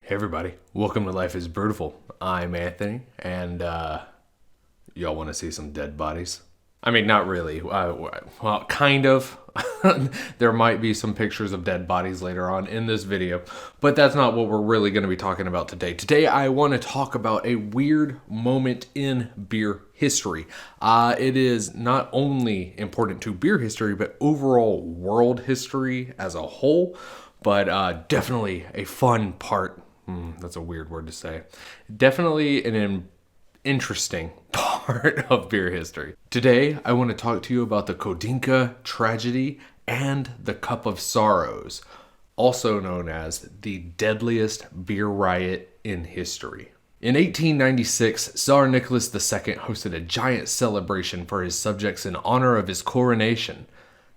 Hey everybody, welcome to Life is Brutal. I'm Anthony, and y'all want to see some dead bodies? I mean, not really. Well, kind of. There might be some pictures of dead bodies later on in this video, but that's not what we're really going to be talking about today. Today, I want to talk about a weird moment in beer history. It is not only important to beer history, but overall world history as a whole, but definitely a fun part. That's a weird word to say. Definitely an interesting part of beer history. Today, I want to talk to you about the Kodinka tragedy and the Cup of Sorrows, also known as the deadliest beer riot in history. In 1896, Tsar Nicholas II hosted a giant celebration for his subjects in honor of his coronation.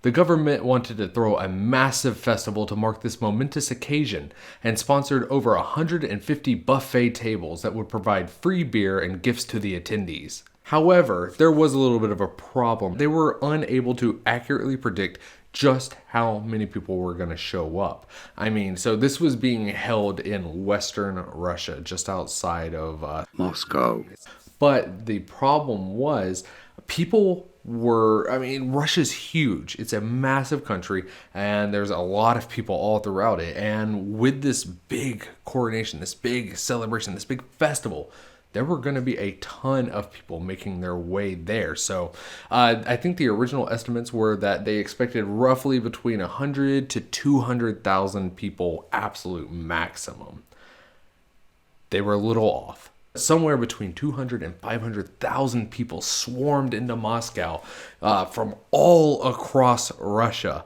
The government wanted to throw a massive festival to mark this momentous occasion and sponsored over 150 buffet tables that would provide free beer and gifts to the attendees. However, there was a little bit of a problem. They were unable to accurately predict just how many people were going to show up. So this was being held in Western Russia, just outside of Moscow. But the problem was Russia's huge. It's a massive country, and there's a lot of people all throughout it. And with this big coronation, this big celebration, this big festival, there were going to be a ton of people making their way there. So I think the original estimates were that they expected roughly between 100 to 200,000 people, absolute maximum. They were a little off. Somewhere between 200 and 500,000 people swarmed into Moscow from all across Russia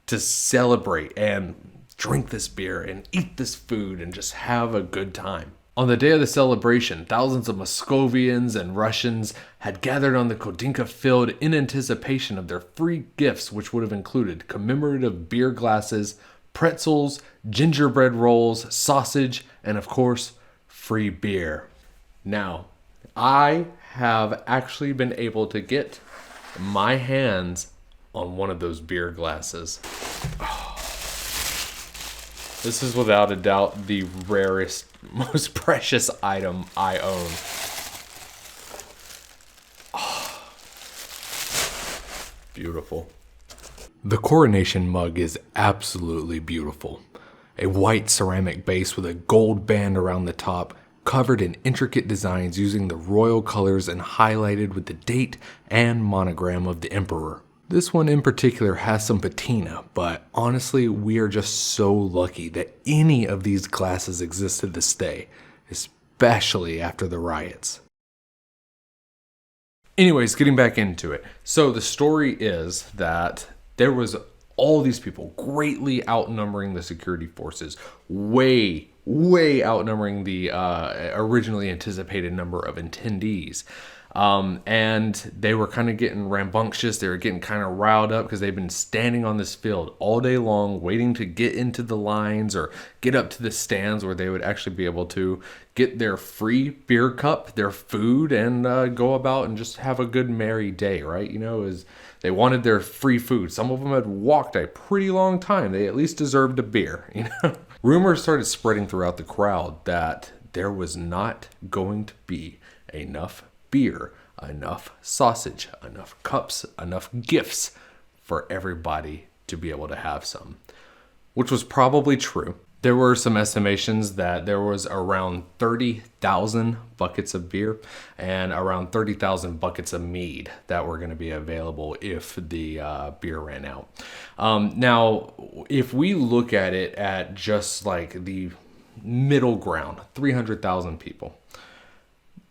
to celebrate and drink this beer and eat this food and just have a good time. On the day of the celebration, thousands of Moscovians and Russians had gathered on the Kodinka field in anticipation of their free gifts, which would have included commemorative beer glasses, pretzels, gingerbread rolls, sausage, and of course, free beer. Now, I have actually been able to get my hands on one of those beer glasses. Oh, this is without a doubt the rarest, most precious item I own. Oh, beautiful. The Coronation Mug is absolutely beautiful. A white ceramic base with a gold band around the top, covered in intricate designs using the royal colors and highlighted with the date and monogram of the emperor. This one in particular has some patina, but honestly, we are just so lucky that any of these glasses exist to this day, especially after the riots. Anyways, getting back into it. So the story is that there was all these people greatly outnumbering the security forces, way outnumbering the originally anticipated number of attendees. And they were kind of getting rambunctious. They were getting kind of riled up because they've been standing on this field all day long, waiting to get into the lines or get up to the stands where they would actually be able to get their free beer cup, their food, and go about and just have a good merry day, right? They wanted their free food. Some of them had walked a pretty long time. They at least deserved a beer, Rumors started spreading throughout the crowd that there was not going to be enough beer, enough sausage, enough cups, enough gifts for everybody to be able to have some, which was probably true. There were some estimations that there was around 30,000 buckets of beer and around 30,000 buckets of mead that were going to be available if the beer ran out. Now, if we look at it at just like the middle ground, 300,000 people,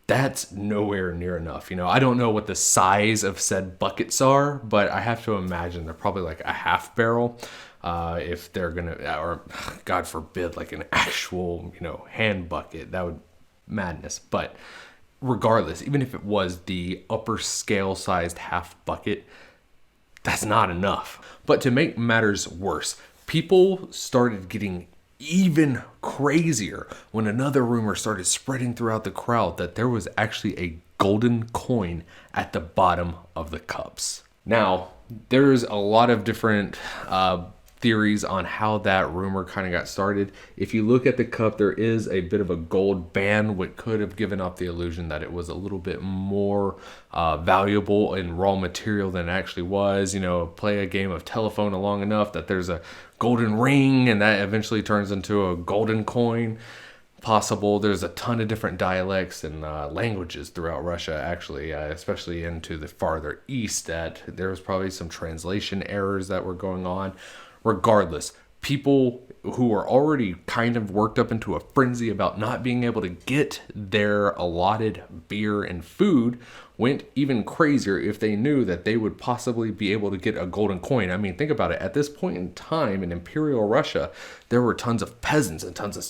that's nowhere near enough. I don't know what the size of said buckets are, but I have to imagine they're probably like a half barrel. If they're gonna, or God forbid, like an actual, hand bucket, that would madness. But regardless, even if it was the upper scale sized half bucket, that's not enough. But to make matters worse, people started getting even crazier when another rumor started spreading throughout the crowd that there was actually a golden coin at the bottom of the cups. Now, there's a lot of different theories on how that rumor kind of got started. If you look at the cup, there is a bit of a gold band, which could have given off the illusion that it was a little bit more valuable in raw material than it actually was. Play a game of telephone long enough that there's a golden ring and that eventually turns into a golden coin. Possible. There's a ton of different dialects and languages throughout Russia, actually, especially into the farther east, that there was probably some translation errors that were going on. Regardless, people who were already kind of worked up into a frenzy about not being able to get their allotted beer and food went even crazier if they knew that they would possibly be able to get a golden coin. I mean, think about it. At this point in time in Imperial Russia, there were tons of peasants and tons of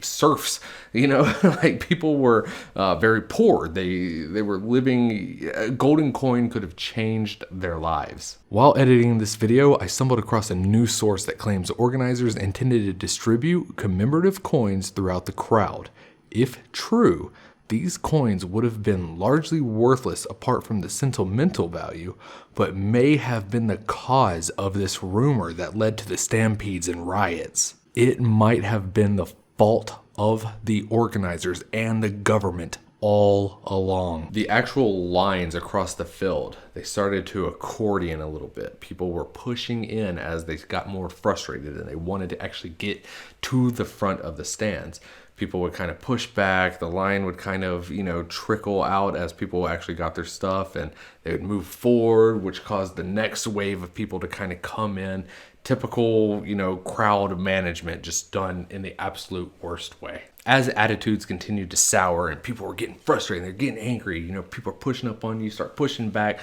serfs, like people were very poor. They were living, a golden coin could have changed their lives. While editing this video, I stumbled across a news source that claims organizers intended to distribute commemorative coins throughout the crowd. If true, these coins would have been largely worthless apart from the sentimental value, but may have been the cause of this rumor that led to the stampedes and riots. It might have been the fault of the organizers and the government all along. The actual lines across the field, they started to accordion a little bit. People were pushing in as they got more frustrated and they wanted to actually get to the front of the stands. People would kind of push back, the line would kind of, trickle out as people actually got their stuff, and they would move forward, which caused the next wave of people to kind of come in. Typical, crowd management, just done in the absolute worst way. As attitudes continued to sour and people were getting frustrated, they're getting angry, people are pushing up on you, start pushing back,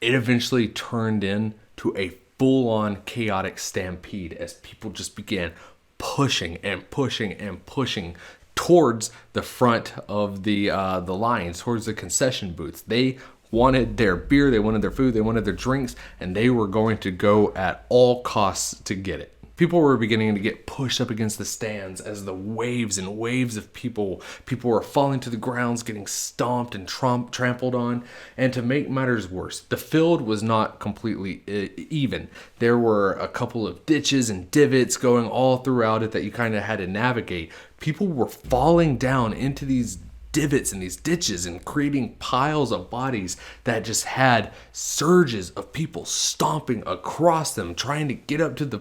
it eventually turned into a full-on chaotic stampede as people just began pushing and pushing and pushing towards the front of the lines, towards the concession booths. They wanted their beer, they wanted their food, they wanted their drinks, and they were going to go at all costs to get it. People were beginning to get pushed up against the stands as the waves and waves of people were falling to the grounds, getting stomped and trampled on. And to make matters worse, the field was not completely even. There were a couple of ditches and divots going all throughout it that you kind of had to navigate. People were falling down into these divots and these ditches and creating piles of bodies that just had surges of people stomping across them, trying to get up to the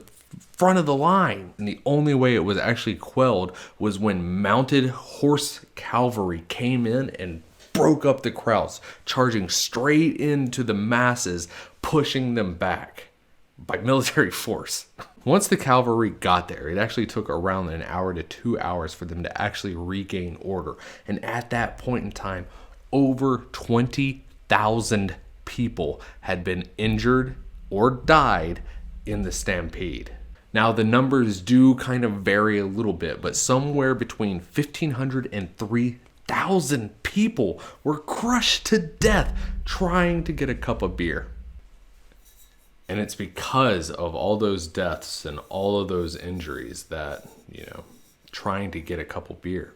front of the line. And the only way it was actually quelled was when mounted horse cavalry came in and broke up the crowds, charging straight into the masses, pushing them back by military force. Once the cavalry got there, it actually took around an hour to 2 hours for them to actually regain order. And at that point in time, over 20,000 people had been injured or died in the stampede. Now, the numbers do kind of vary a little bit, but somewhere between 1,500 and 3,000 people were crushed to death trying to get a cup of beer. And it's because of all those deaths and all of those injuries that, trying to get a cup of beer.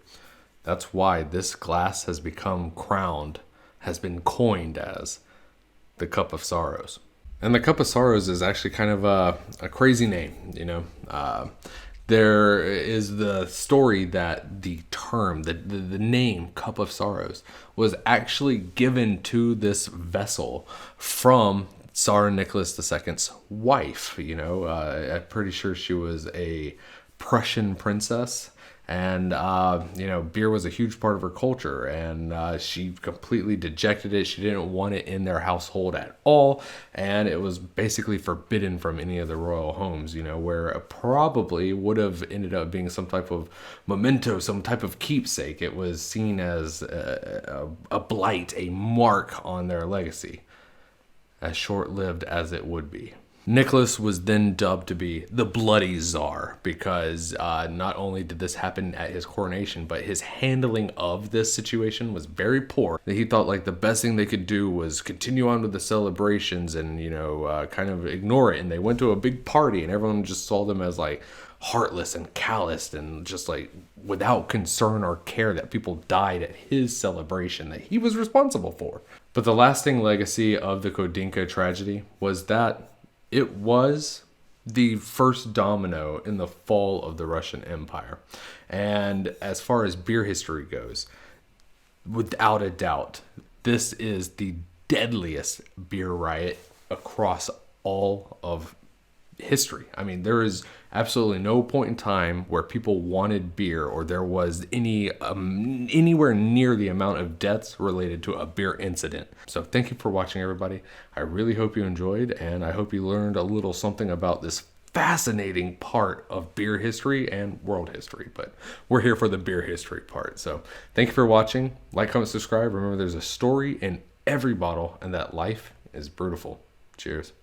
That's why this glass has been coined as the Cup of Sorrows. And the Cup of Sorrows is actually kind of a crazy name, There is the story that the term, the name Cup of Sorrows was actually given to this vessel from Tsar Nicholas II's wife. I'm pretty sure she was a Prussian princess. And, beer was a huge part of her culture, and she completely dejected it. She didn't want it in their household at all, and it was basically forbidden from any of the royal homes, where it probably would have ended up being some type of memento, some type of keepsake. It was seen as a blight, a mark on their legacy, as short-lived as it would be. Nicholas was then dubbed to be the Bloody Czar because not only did this happen at his coronation, but his handling of this situation was very poor. He thought like the best thing they could do was continue on with the celebrations and, kind of ignore it. And they went to a big party and everyone just saw them as like heartless and calloused and just like without concern or care that people died at his celebration that he was responsible for. But the lasting legacy of the Kodinka tragedy was that it was the first domino in the fall of the Russian Empire. And as far as beer history goes, without a doubt, this is the deadliest beer riot across all of history. I mean, there is absolutely no point in time where people wanted beer or there was anywhere near the amount of deaths related to a beer incident. So thank you for watching, everybody. I really hope you enjoyed, and I hope you learned a little something about this fascinating part of beer history and world history, but we're here for the beer history part. So thank you for watching. Like, comment, subscribe. Remember, there's a story in every bottle, and that life is beautiful. Cheers.